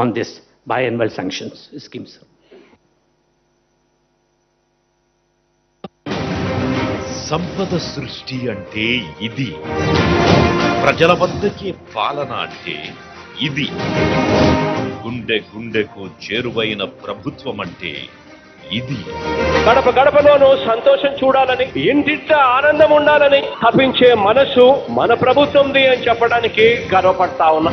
on this biannual sanctions schemes. సంపద సృష్టి అంటే ఇది, ప్రజల వద్దకే పాలన అంటే ఇది, గుండె గుండెకు చేరువైన ప్రభుత్వం అంటే ఇది. గడప గడపలోనూ సంతోషం చూడాలని, ఇంటింట ఆనందం ఉండాలని తప్పించే మనసు మన ప్రభుత్వంది అని చెప్పడానికి గర్వపడతా ఉన్నా.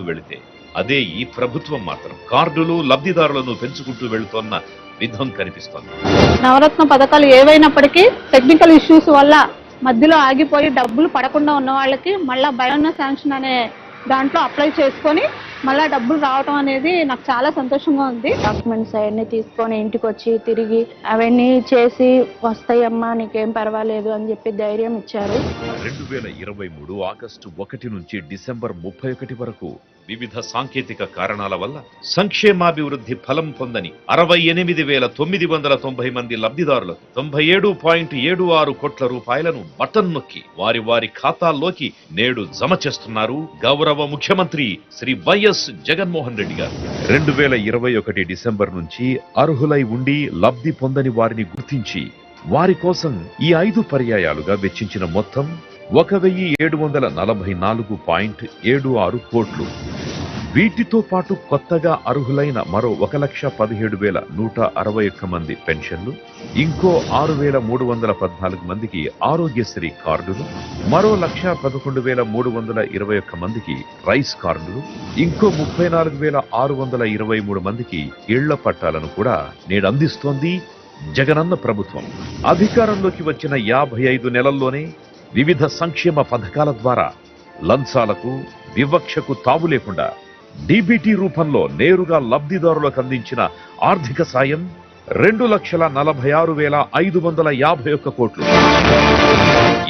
వెళితే అదే ఈ ప్రభుత్వం మాత్రం కార్డులు లబ్ధిదారులను పెంచుకుంటూ వెళుతున్న విధం కనిపిస్తోంది. నవరత్న పథకాలు ఏవైనప్పటికీ టెక్నికల్ ఇష్యూస్ వల్ల మధ్యలో ఆగిపోయి డబ్బులు పడకుండా ఉన్న వాళ్ళకి మళ్ళా బయోనస్ శాంక్షన్ అనే దాంట్లో అప్లై చేసుకొని మళ్ళీ డబ్బులు రావటం అనేది నాకు చాలా సంతోషంగా ఉంది. డాక్యుమెంట్స్ అవన్నీ తీసుకొని ఇంటికి వచ్చి తిరిగి అవన్నీ చేసి వస్తాయమ్మా నీకేం పర్వాలేదు అని చెప్పి ధైర్యం ఇచ్చారు. 2023 ఆగస్టు 1 నుంచి డిసెంబర్ 31 వరకు వివిధ సాంకేతిక కారణాల వల్ల సంక్షేమాభివృద్ధి ఫలం పొందని 68,990 మంది లబ్ధిదారులకు 97.76 కోట్ల రూపాయలను బటన్ నొక్కి వారి వారి ఖాతాల్లోకి నేడు జమ చేస్తున్నారు గౌరవ ముఖ్యమంత్రి శ్రీ వైఎస్ జగన్మోహన్ రెడ్డి గారు. 2021 డిసెంబర్ నుంచి అర్హులై ఉండి లబ్ధి పొందని వారిని గుర్తించి వారి కోసం ఈ 5 పర్యాయాలుగా వెచ్చించిన మొత్తం 1,744.76 కోట్లు. వీటితో పాటు కొత్తగా అర్హులైన మరో 1,17,161 మంది పెన్షన్లు, ఇంకో 6,314 మందికి ఆరోగ్యశ్రీ కార్డులు, మరో 1,11,321 మందికి రైస్ కార్డులు, ఇంకో 34,623 మందికి ఇళ్ల పట్టాలను కూడా నేడు అందిస్తోంది జగనన్న ప్రభుత్వం. అధికారంలోకి వచ్చిన 55 నెలల్లోనే వివిధ సంక్షేమ పథకాల ద్వారా లంచాలకు వివక్షకు తావు లేకుండా డీబీటీ రూపంలో నేరుగా లబ్ధిదారులకు అందించిన ఆర్థిక సాయం 2,46,551 కోట్లు.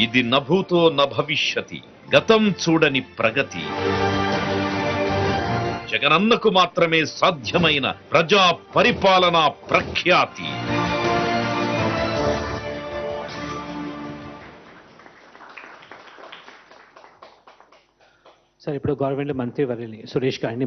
ఇది నభూతో నభవిష్యతి, గతం చూడని ప్రగతి. జగనన్నకు మాత్రమే సాధ్యమైన ప్రజా పరిపాలన ప్రఖ్యాతి. సార్, ఇప్పుడు గవర్నమెంట్ మంత్రి వర్యులు సురేష్ గారిని